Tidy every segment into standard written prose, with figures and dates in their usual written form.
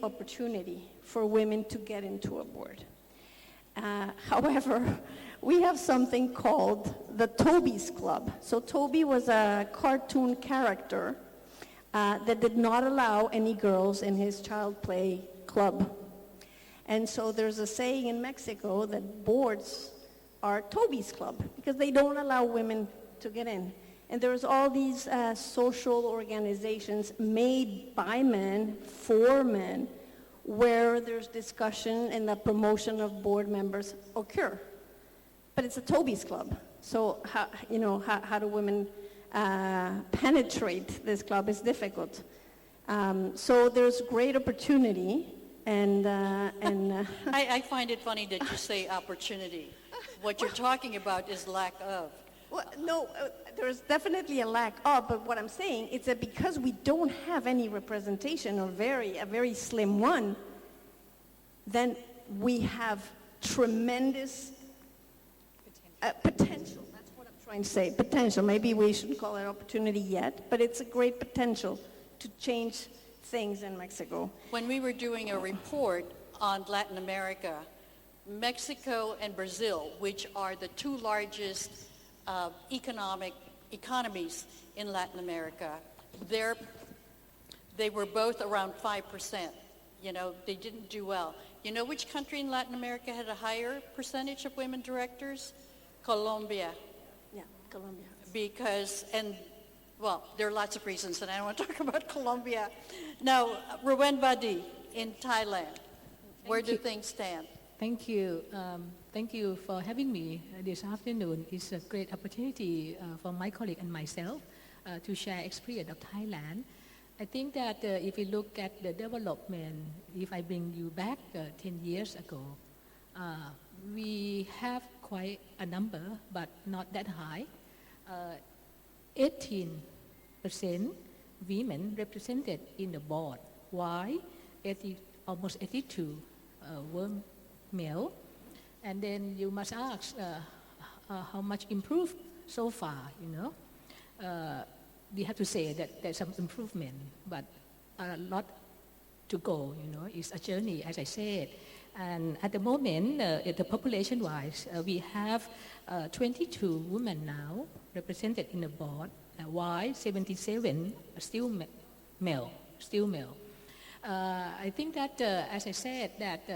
opportunity for women to get into a board. However, we have something called the Toby's Club. So Toby was a cartoon character that did not allow any girls in his child play club. And so there's a saying in Mexico that boards are Toby's Club because they don't allow women to get in. And there's all these social organizations made by men, for men, where there's discussion and the promotion of board members occur. But it's a Toby's Club. So how do women penetrate this club is difficult. So there's great opportunity and I find it funny that you say opportunity. What you're talking about is lack of. Well, no, there's definitely a lack of, but what I'm saying is that because we don't have any representation or a very slim one, then we have tremendous potential. That's what I'm trying to say, potential. Maybe we shouldn't call it opportunity yet, but it's a great potential to change things in Mexico. When we were doing a report on Latin America, Mexico and Brazil, which are the two largest economies in Latin America, they were both around 5%. They didn't do well. You know which country in Latin America had a higher percentage of women directors? Colombia. Yeah, Colombia. Because, there are lots of reasons, and I don't want to talk about Colombia. Now, Ruwen Badi in Thailand, where do things stand? Thank you. Thank you for having me this afternoon. It's a great opportunity for my colleague and myself to share experience of Thailand. I think that if you look at the development, if I bring you back 10 years ago, we have quite a number, but not that high. 18% women represented in the board. Why? Almost 82 were male. And then you must ask how much improved so far, we have to say that there's some improvement, but a lot to go, it's a journey, as I said. And at the moment, the population-wise, we have 22 women now represented in the board. Why? 77 are still male. I think that, as I said, that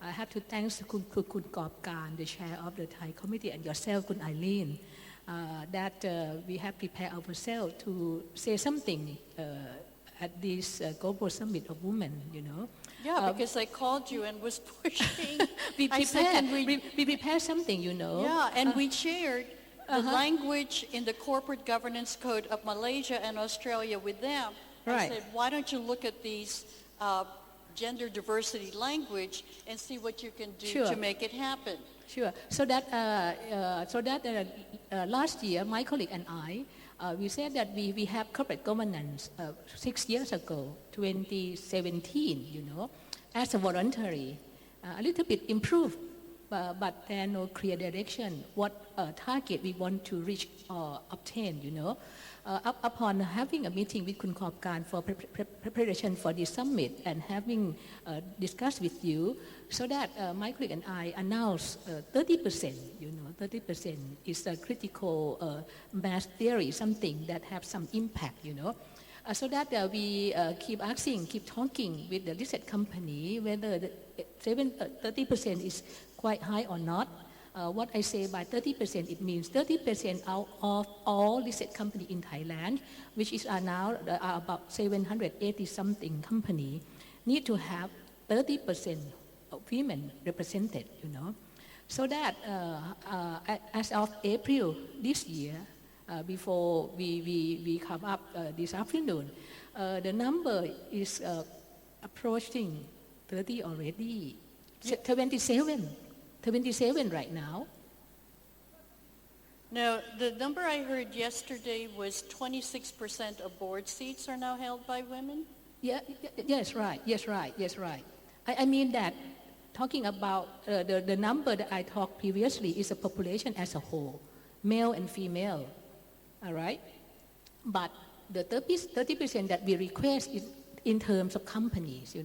I have to thank Kun Gopkan, the chair of the Thai committee, and yourself, Kun Eileen, that we have prepared ourselves to say something at this global summit of women, Yeah, because I called you and was pushing. we prepared something, Yeah, and we shared the language in the corporate governance code of Malaysia and Australia with them. Right. I said, why don't you look at these gender diversity language and see what you can do to make it happen. Sure. So that last year, my colleague and I, we said that we have corporate governance 6 years ago, 2017, as a voluntary, a little bit improved, but there no clear direction, what target we want to reach or obtain, Upon having a meeting with Kun Gopkan for preparation for this summit and having discussed with you, so that my colleague and I announced 30%, 30% is a critical mass theory, something that have some impact, so that we keep talking with the listed company whether the 30% is quite high or not. What I say by 30%, it means 30% out of all listed company in Thailand, which is now about 780 something company, need to have 30% of women represented, So that as of April this year, before we come up this afternoon, the number is approaching 30 already, 27 right now. Now, the number I heard yesterday was 26% of board seats are now held by women? Yes, right. I mean that talking about the number that I talked previously is a population as a whole, male and female, all right? But the 30% that we request is in terms of companies,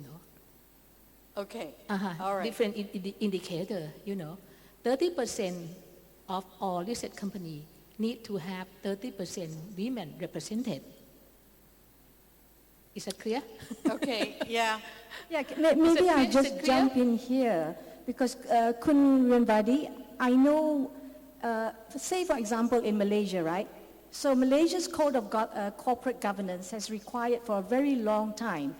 Okay, all right. different indicator, you know. 30% of all listed company need to have 30% women represented. Is that clear? Okay, yeah. Yeah, maybe it I'll clear? Is just it clear? jump in here because Kun Renvadi, I know, say for example in Malaysia, right? So Malaysia's Code of Corporate Governance has required for a very long time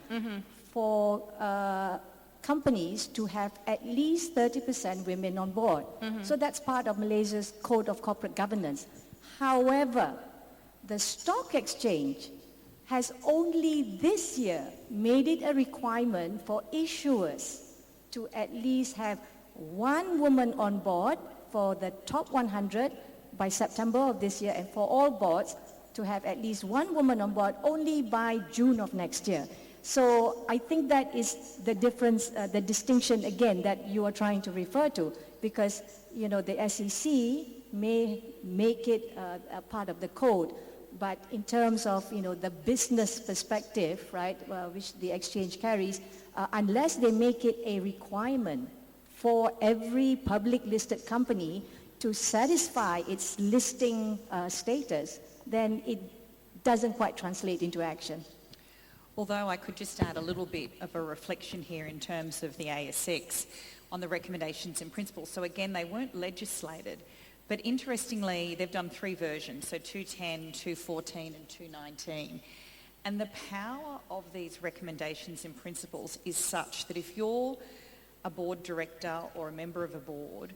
for companies to have at least 30% women on board. So that's part of Malaysia's Code of Corporate Governance. However, the stock exchange has only this year made it a requirement for issuers to at least have one woman on board for the top 100 by September of this year, and for all boards to have at least one woman on board only by June of next year. So I think that is the difference, the distinction again that you are trying to refer to, because you know the SEC may make it a part of the code, but in terms of you know the business perspective, right, which the exchange carries, unless they make it a requirement for every public listed company to satisfy its listing status, then it doesn't quite translate into action. Although I could just add a little bit of a reflection here in terms of the ASX on the recommendations and principles. So again, they weren't legislated, but interestingly, they've done 3 versions, so 210, 214 and 219. And the power of these recommendations and principles is such that if you're a board director or a member of a board,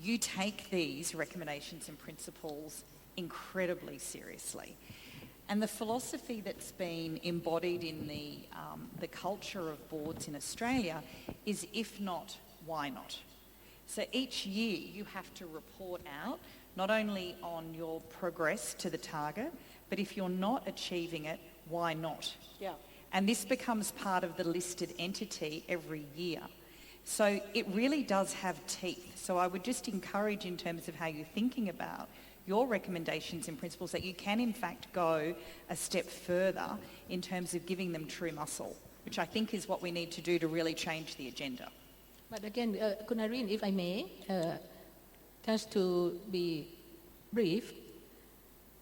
you take these recommendations and principles incredibly seriously. And the philosophy that's been embodied in the culture of boards in Australia is if not, why not? So each year you have to report out not only on your progress to the target, but if you're not achieving it, why not? Yeah. And this becomes part of the listed entity every year. So it really does have teeth. So I would just encourage in terms of how you're thinking about your recommendations and principles that you can in fact go a step further in terms of giving them true muscle, which I think is what we need to do to really change the agenda. But again, Kun Irene, if I may, just to be brief,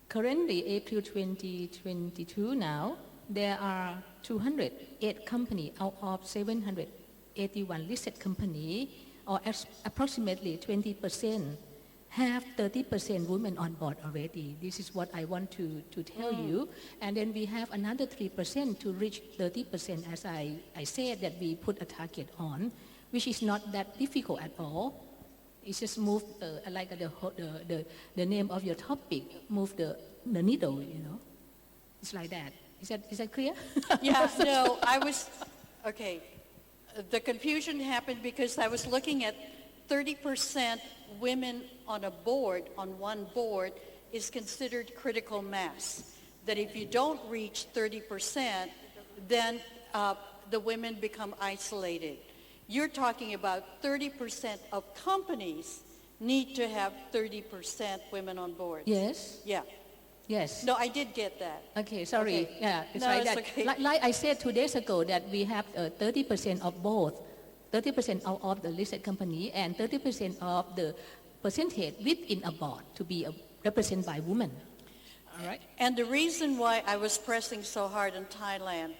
currently April 2022 now, there are 208 companies out of 781 listed companies, or approximately 20%, have 30% women on board already. This is what I want to tell you. And then we have another 3% to reach 30%, as I said that we put a target on, which is not that difficult at all. It's just move, like the name of your topic, move the needle, you know. It's like that. Is that clear? Yeah, no, okay. The confusion happened because I was looking at 30% women on a board, on one board, is considered critical mass. That if you don't reach 30%, then the women become isolated. You're talking about 30% of companies need to have 30% women on board. Yes. Yeah. Yes. No, I did get that. Okay, sorry. Okay. Yeah, it's No, like it's that. okay. Like I said 2 days ago that we have 30% of both, 30% of the listed company and 30% of the percentage within a board to be represented by women. All right? And the reason why I was pressing so hard in Thailand,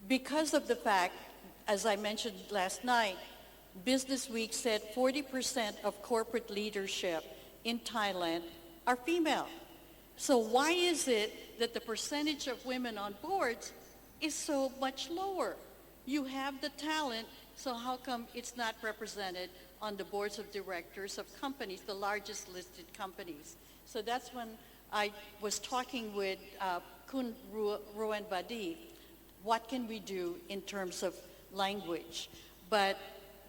because of the fact, as I mentioned last night, Business Week said 40% of corporate leadership in Thailand are female. So why is it that the percentage of women on boards is so much lower? You have the talent, so how come it's not represented on the boards of directors of companies, the largest listed companies? So that's when I was talking with Kun Ruan Badi, what can we do in terms of language? But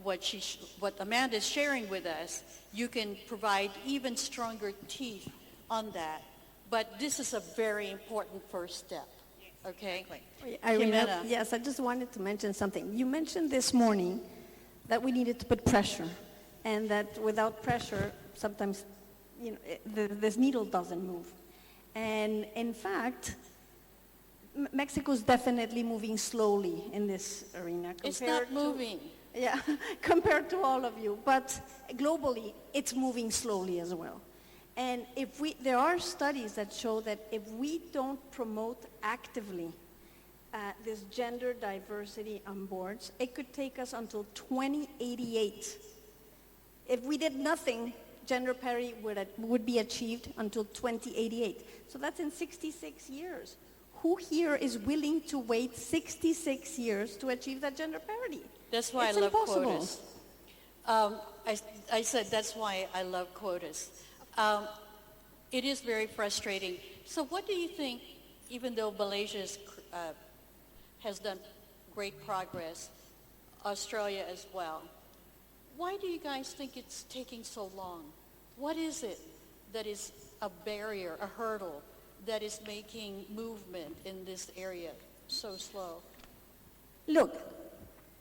what Amanda's sharing with us, you can provide even stronger teeth on that. But this is a very important first step, okay? Irina, Jimena. yes, I just wanted to mention something. You mentioned this morning that we needed to put pressure, and that without pressure, sometimes, you know, this needle doesn't move. And in fact, Mexico's definitely moving slowly in this arena. It's not moving. Yeah, compared to all of you. But globally, it's moving slowly as well. And there are studies that show that if we don't promote actively this gender diversity on boards, it could take us until 2088. If we did nothing, gender parity would be achieved until 2088. So that's in 66 years. Who here is willing to wait 66 years to achieve that gender parity? That's why It's I love impossible. quotas. I said that's why I love quotas. It is very frustrating. So what do you think, even though Malaysia has done great progress, Australia as well, why do you guys think it's taking so long? What is it that is a barrier, a hurdle, that is making movement in this area so slow? Look,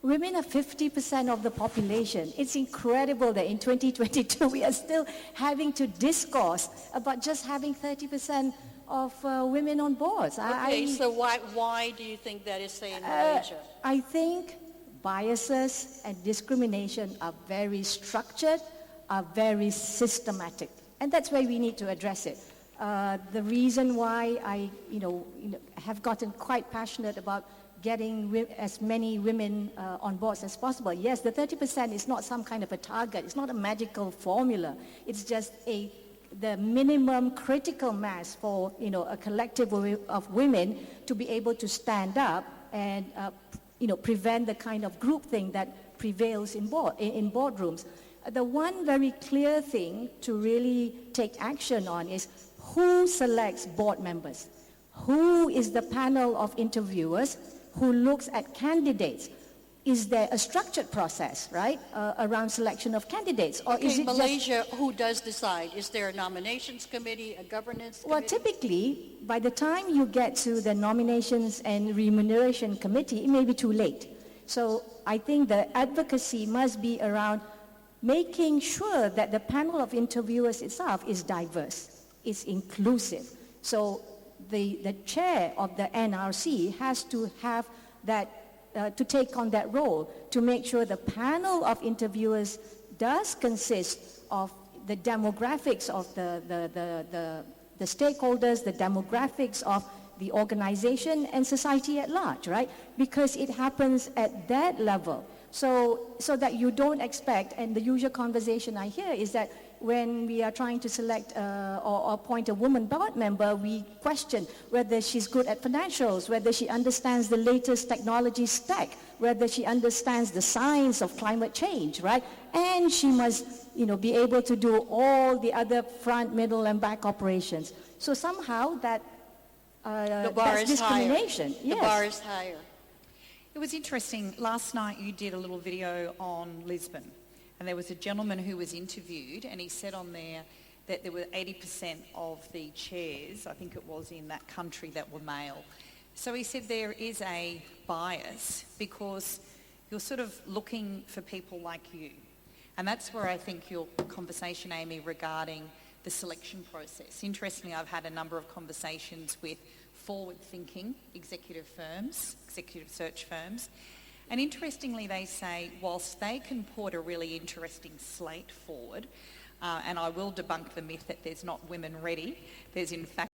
women are 50% of the population. It's incredible that in 2022 we are still having to discourse about just having 30% of women on boards. Okay, so why do you think that is, say, in Malaysia? I think biases and discrimination are very structured, are very systematic, and that's why we need to address it. The reason why I have gotten quite passionate about getting as many women on boards as possible. Yes, the 30% is not some kind of a target. It's not a magical formula. It's just the minimum critical mass for a collective of women to be able to stand up and prevent the kind of groupthink that prevails in boardrooms. The one very clear thing to really take action on is who selects board members? Who is the panel of interviewers who looks at candidates? Is there a structured process, right, around selection of candidates? Or is it Malaysia, who does decide? Is there a nominations committee, a governance committee? Well, typically, by the time you get to the nominations and remuneration committee, it may be too late. So I think the advocacy must be around making sure that the panel of interviewers itself is diverse, is inclusive. So the chair of the NRC has to have that, to take on that role, to make sure the panel of interviewers does consist of the demographics of the stakeholders, the demographics of the organization and society at large, right? Because it happens at that level. So that you don't expect, and the usual conversation I hear is that when we are trying to select or appoint a woman board member, we question whether she's good at financials, whether she understands the latest technology stack, whether she understands the science of climate change, right? And she must, be able to do all the other front, middle, and back operations. So somehow that The bar that's is higher. discrimination. The bar is higher. It was interesting. Last night you did a little video on Lisbon, and there was a gentleman who was interviewed, and he said on there that there were 80% of the chairs, I think it was in that country, that were male. So he said there is a bias because you're sort of looking for people like you. And that's where I think your conversation, Amy, regarding the selection process. Interestingly, I've had a number of conversations with forward-thinking executive search firms. And interestingly, they say, whilst they can put a really interesting slate forward, and I will debunk the myth that there's not women ready, there's in fact